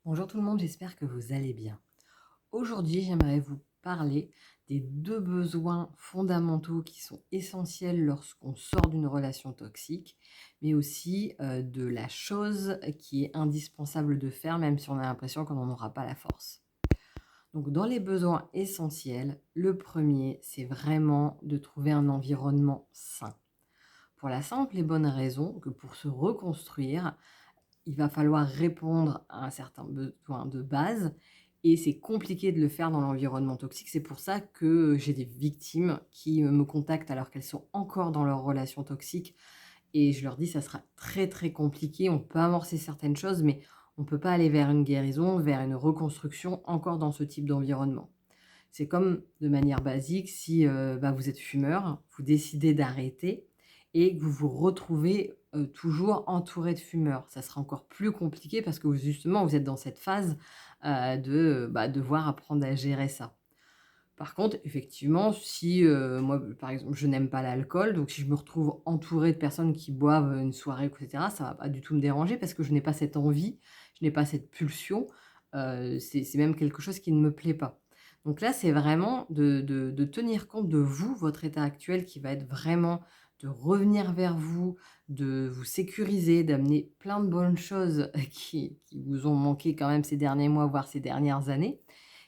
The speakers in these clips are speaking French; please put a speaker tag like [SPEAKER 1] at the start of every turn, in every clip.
[SPEAKER 1] Bonjour tout le monde, j'espère que vous allez bien. Aujourd'hui, j'aimerais vous parler des deux besoins fondamentaux qui sont essentiels lorsqu'on sort d'une relation toxique, mais aussi de la chose qui est indispensable de faire, même si on a l'impression qu'on n'en aura pas la force. Donc, dans les besoins essentiels, le premier, c'est vraiment de trouver un environnement sain. Pour la simple et bonne raison que pour se reconstruire, il va falloir répondre à un certain besoin de base et c'est compliqué de le faire dans l'environnement toxique. C'est pour ça que j'ai des victimes qui me contactent alors qu'elles sont encore dans leur relation toxique et je leur dis: «Ça sera très, très compliqué. On peut amorcer certaines choses, mais on ne peut pas aller vers une guérison, vers une reconstruction encore dans ce type d'environnement». C'est comme de manière basique si, vous êtes fumeur, vous décidez d'arrêter et que vous vous retrouvez, toujours entouré de fumeurs. Ça sera encore plus compliqué parce que vous justement, vous êtes dans cette phase, devoir apprendre à gérer ça. Par contre, effectivement, si, moi, par exemple, je n'aime pas l'alcool, donc si je me retrouve entourée de personnes qui boivent, une soirée et cetera, ça va pas du tout me déranger parce que je n'ai pas cette envie, je n'ai pas cette pulsion, c'est même quelque chose qui ne me plaît pas. Donc là, c'est vraiment de tenir compte de vous, votre état actuel qui va être vraiment de revenir vers vous, de vous sécuriser, d'amener plein de bonnes choses qui vous ont manqué quand même ces derniers mois, voire ces dernières années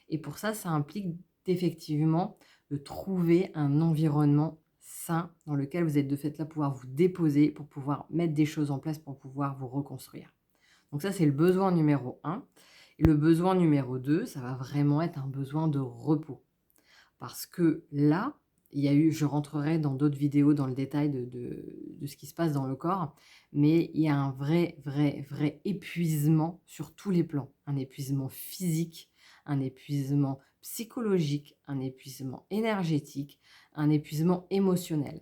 [SPEAKER 1] et pour ça implique effectivement de trouver un environnement sain dans lequel vous êtes de fait là pouvoir vous déposer, pour pouvoir mettre des choses en place pour pouvoir vous reconstruire. Donc ça, c'est le besoin numéro un. Et le besoin numéro 2, ça va vraiment être un besoin de repos. Parce que là, il y a eu je rentrerai dans d'autres vidéos dans le détail de ce qui se passe dans le corps, mais il y a un vrai, vrai, vrai épuisement sur tous les plans. Un épuisement physique, un épuisement psychologique, un épuisement énergétique, un épuisement émotionnel.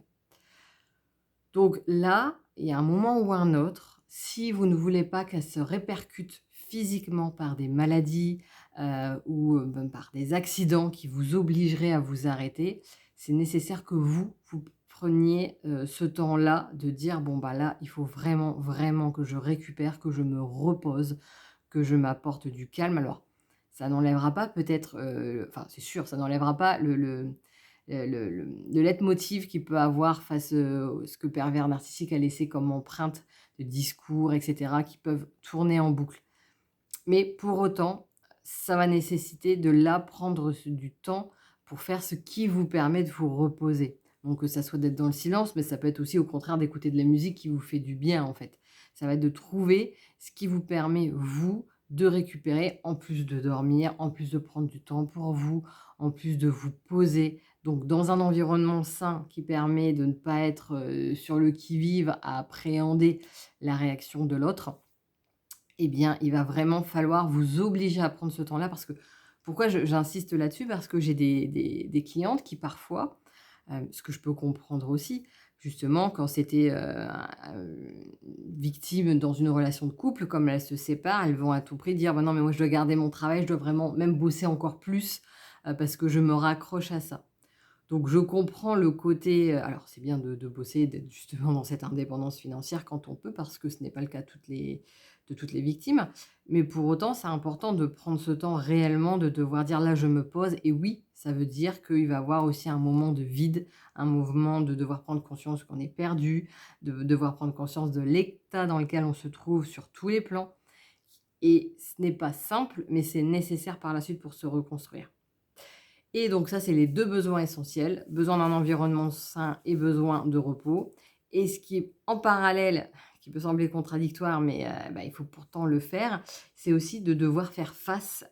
[SPEAKER 1] Donc là, il y a un moment ou un autre, si vous ne voulez pas qu'elle se répercute physiquement par des maladies, même par des accidents qui vous obligeraient à vous arrêter, c'est nécessaire que vous preniez, ce temps-là de dire: «Bon, bah, là, il faut vraiment, vraiment que je récupère, que je me repose, que je m'apporte du calme». Alors, ça n'enlèvera pas peut-être, enfin, c'est sûr, ça n'enlèvera pas le leitmotiv qu'il peut avoir face, ce que Pervers Narcissique a laissé comme empreinte de discours et cetera qui peuvent tourner en boucle. Mais pour autant, ça va nécessiter de là prendre du temps pour faire ce qui vous permet de vous reposer. Donc que ça soit d'être dans le silence, mais ça peut être aussi au contraire d'écouter de la musique qui vous fait du bien en fait. Ça va être de trouver ce qui vous permet, vous, de récupérer, en plus de dormir, en plus de prendre du temps pour vous, en plus de vous poser. Donc dans un environnement sain qui permet de ne pas être, sur le qui-vive à appréhender la réaction de l'autre, eh bien, il va vraiment falloir vous obliger à prendre ce temps-là parce que pourquoi j'insiste là-dessus? Parce que j'ai des clientes qui parfois, ce que je peux comprendre aussi, justement quand c'était, victime dans une relation de couple, comme elles se séparent, elles vont à tout prix dire: «Bah, non, mais moi je dois garder mon travail, je dois vraiment même bosser encore plus, parce que je me raccroche à ça». Donc je comprends le côté, alors c'est bien de bosser, d'être justement dans cette indépendance financière quand on peut, parce que ce n'est pas le cas de toutes les victimes. Mais pour autant, c'est important de prendre ce temps réellement, de devoir dire: «Là, je me pose» et oui, ça veut dire qu'il va y avoir aussi un moment de vide, un moment de devoir prendre conscience qu'on est perdu, de devoir prendre conscience de l'état dans lequel on se trouve sur tous les plans et ce n'est pas simple, mais c'est nécessaire par la suite pour se reconstruire. Et donc ça, c'est les 2 besoins essentiels, besoin d'un environnement sain et besoin de repos. Et ce qui est en parallèle, qui peut sembler contradictoire, mais il faut pourtant le faire, c'est aussi de devoir faire face,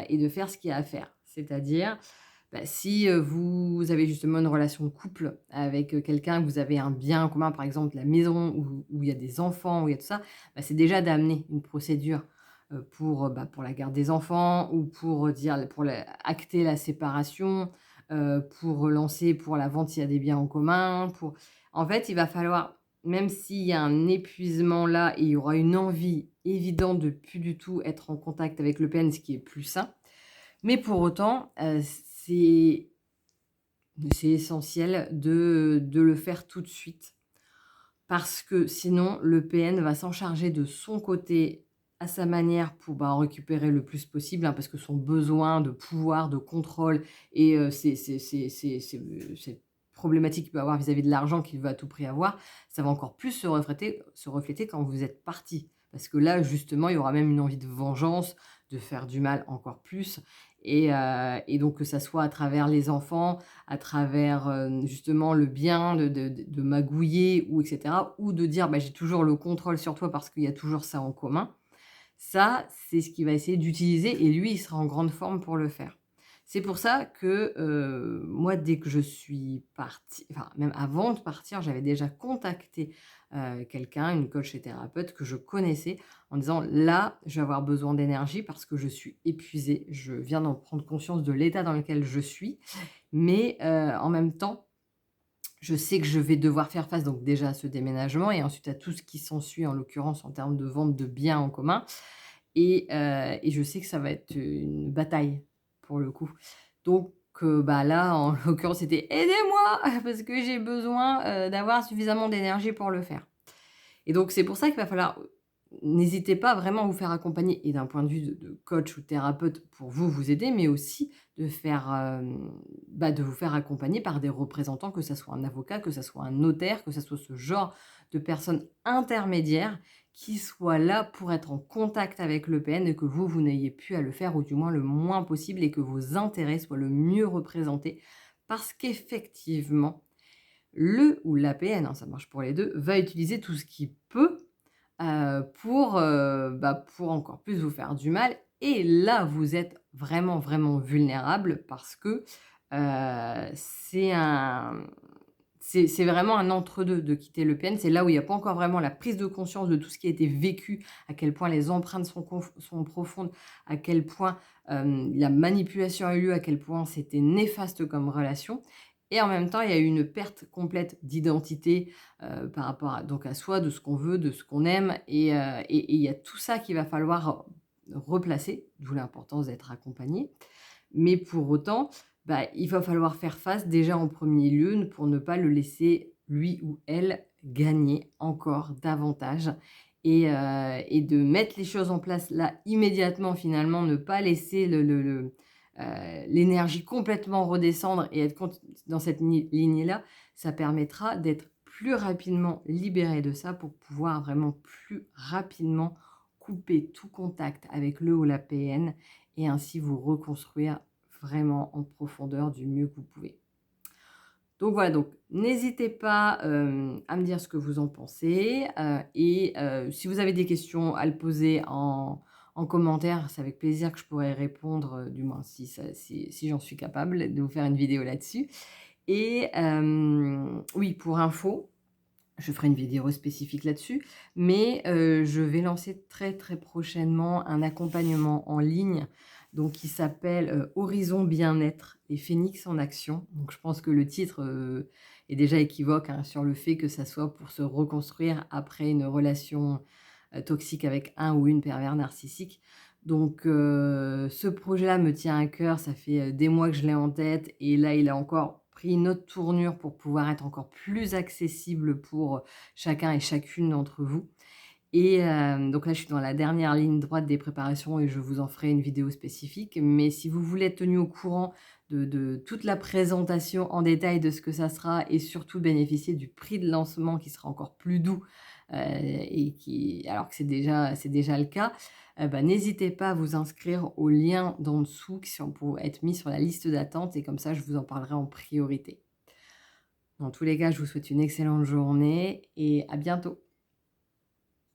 [SPEAKER 1] et de faire ce qu'il y a à faire. C'est-à-dire, si, vous avez justement une relation de couple avec, quelqu'un, que vous avez un bien en commun, par exemple la maison où il y a des enfants, où il y a tout ça, c'est déjà d'amener une procédure, pour la garde des enfants ou pour la acter la séparation, pour relancer pour la vente s'il y a des biens en commun, pour en fait, il va falloir, même s'il y a un épuisement là et il y aura une envie évidente de plus du tout être en contact avec le PN, ce qui est plus sain, mais pour autant, c'est essentiel de le faire tout de suite parce que sinon le PN va s'en charger de son côté à sa manière pour, bah, en récupérer le plus possible, hein, parce que son besoin de pouvoir, de contrôle et cette problématique qu'il peut avoir vis-à-vis de l'argent qu'il veut à tout prix avoir, ça va encore plus se refléter quand vous êtes partis. Parce que là, justement, il y aura même une envie de vengeance, de faire du mal encore plus et donc que ça soit à travers les enfants, à travers, justement le bien de magouiller ou et cetera, ou de dire: «Bah, j'ai toujours le contrôle sur toi parce qu'il y a toujours ça en commun». Ça, c'est ce qu'il va essayer d'utiliser et lui, il sera en grande forme pour le faire. C'est pour ça que, moi, dès que je suis partie, enfin, même avant de partir, j'avais déjà contacté, quelqu'un, une coach et thérapeute que je connaissais en disant: «Là, je vais avoir besoin d'énergie parce que je suis épuisée. Je viens d'en prendre conscience de l'état dans lequel je suis, mais en même temps, je sais que je vais devoir faire face donc déjà à ce déménagement et ensuite à tout ce qui s'ensuit, en l'occurrence en termes de vente de biens en commun et je sais que ça va être une bataille pour le coup. Donc bah, là, en l'occurrence, c'était: «Aidez-moi parce que j'ai besoin, d'avoir suffisamment d'énergie pour le faire». Et donc c'est pour ça qu'il va falloir n'hésitez pas vraiment à vous faire accompagner et d'un point de vue de coach ou thérapeute pour vous aider, mais aussi de faire, bah, de vous faire accompagner par des représentants, que ça soit un avocat, que ça soit un notaire, que ça soit ce genre de personnes intermédiaires qui soient là pour être en contact avec l'EPN et que vous n'ayez plus à le faire ou du moins le moins possible et que vos intérêts soient le mieux représentés. Parce qu'effectivement, le ou l'APN, hein, ça marche pour les 2, va utiliser tout ce qu'il peut, bah, pour encore plus vous faire du mal et là, vous êtes vraiment, vraiment vulnérable parce que, c'est un c'est vraiment un entre-deux de quitter le l'EPN. C'est là où il y a pas encore vraiment la prise de conscience de tout ce qui a été vécu, à quel point les empreintes sont profondes, à quel point, la manipulation a eu lieu, à quel point c'était néfaste comme relation et en même temps, il y a eu une perte complète d'identité, par rapport à donc à soi, de ce qu'on veut, de ce qu'on aime et il y a tout ça qu'il va falloir replacer, d'où l'importance d'être accompagné. Mais pour autant, bah, il va falloir faire face déjà en premier lieu pour ne pas le laisser, lui ou elle, gagner encore davantage et de mettre les choses en place là, immédiatement finalement, ne pas laisser l'énergie complètement redescendre et être dans cette lignée-là, ça permettra d'être plus rapidement libéré de ça pour pouvoir vraiment plus rapidement couper tout contact avec le ou la PN et ainsi vous reconstruire vraiment en profondeur du mieux que vous pouvez. Donc voilà, donc n'hésitez pas, à me dire ce que vous en pensez, si vous avez des questions à le poser en commentaire, c'est avec plaisir que je pourrai répondre, du moins si j'en suis capable de vous faire une vidéo là-dessus oui, pour info, je ferai une vidéo spécifique là-dessus, mais je vais lancer très, très prochainement un accompagnement en ligne, donc qui s'appelle, Horizon Bien-être et Phénix en action. Donc je pense que le titre, est déjà équivoque, hein, sur le fait que ça soit pour se reconstruire après une relation, toxique avec un ou une pervers narcissique. Donc ce projet-là me tient à cœur, ça fait, des mois que je l'ai en tête et là, il a encore pris une autre tournure pour pouvoir être encore plus accessible pour chacun et chacune d'entre vous donc là, je suis dans la dernière ligne droite des préparations et je vous en ferai une vidéo spécifique. Mais si vous voulez être tenu au courant de toute la présentation en détail de ce que ça sera et surtout bénéficier du prix de lancement qui sera encore plus doux, alors que c'est déjà le cas, bah, n'hésitez pas à vous inscrire au lien d'en dessous qui sont pour être mis sur la liste d'attente et comme ça, je vous en parlerai en priorité. Dans tous les cas, je vous souhaite une excellente journée et à bientôt.